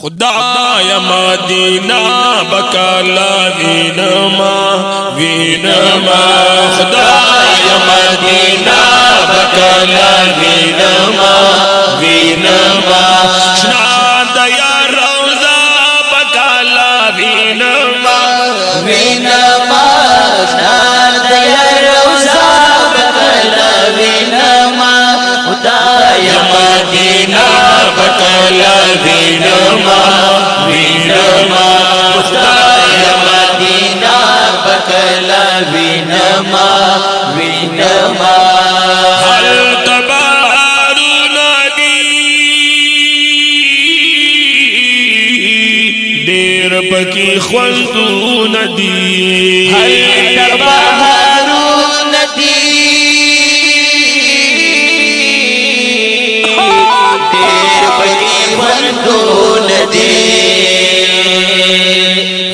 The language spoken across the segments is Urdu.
خدایا مدینہ بکالا وینما وینما خدایا مدینہ بکالا وینما وینما شناد یا روزہ بکالا وینما وینما شناد یا روزہ بکالا وینما خدایا مدینہ بکالا وینما وینما خدایا مدینہ بکالا وینما وینما هل تبارنا دی دیر پکی خوندون دی هل تبارنا دی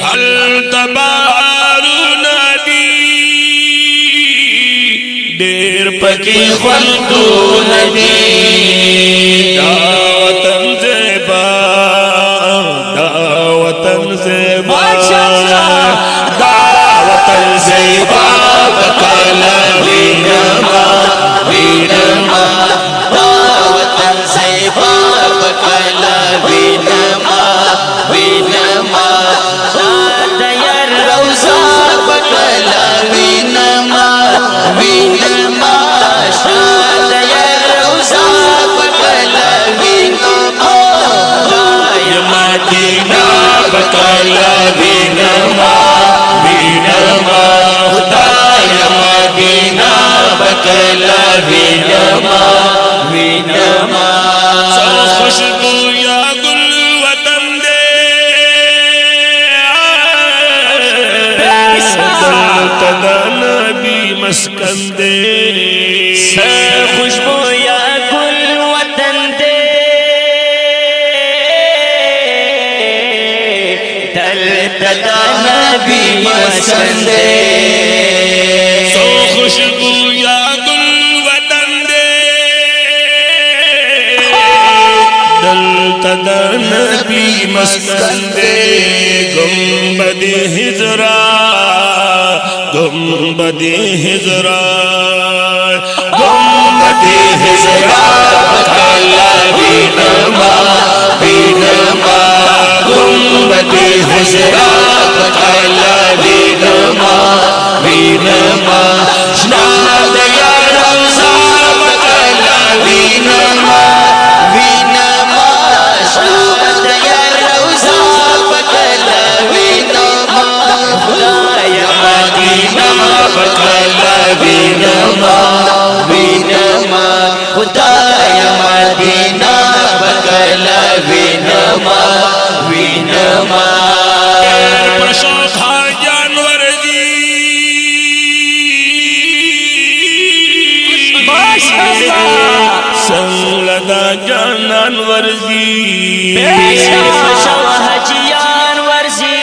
هل تبارنا دی دیر پکی خوندون دی دا وطن زیبا دا وطن زیبا دا وطن زیبا بکالا وینما وینما دا وطن زیبا بکالا وینما وینما شاد یا روزہ بکالا وینما وینما شاد یا روزہ بکالا وینما یا مدینہ بکالا وینما وینما خدایا مدینہ بکالا وینما وینما سو خوشبو یا گل وطن دے تدا نبی مسکن دے خوشبو یا گل وطن دے دل تدا نبی مسکن دے سو خوشبو یا گل وطن دے دل تدا نبی مسکن دے گنبد ہجرا گنبد ہجرا گنبد ہجرا بکالا وینما وینما گنبد ہجرا بکالا وینما وینما شناد یا روزہ بکالا وینما وینما شاد یا روزہ بکالا وینما خدایا مدینہ بکالا وینما وینما خدایا مدینہ بکالا وینما وینما پرشوخ جانور دی سنگلدا جانان ورزی حجیان ورزی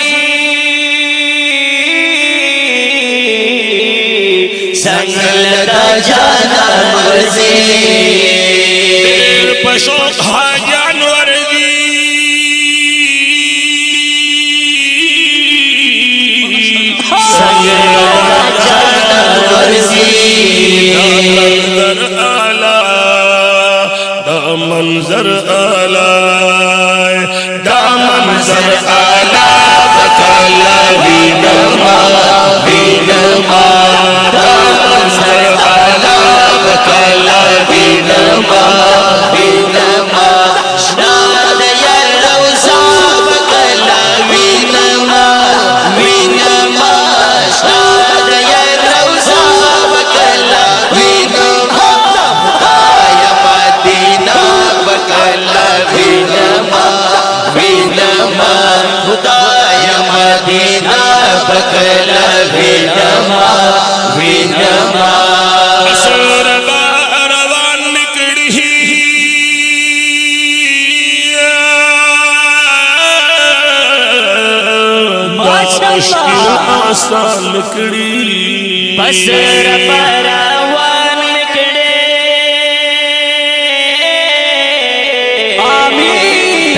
سنگلدا جانان ورزی پرشوخ جانور دی سنگلدا جانان ورزی منظر آلہ دا منظر آلہ بکالا وینما وینما دا منظر آلہ بکالا وینما وینما شناد یا روزہ بکالا وینما وینما شناد یا روزہ بکالا وینما خدایا مدینہ بکالا وینما وینما خدایا مدینہ بکالا وینما وینما اسور روان نکڑی مشکل آسان نکڑی بس روان نکڑے آمین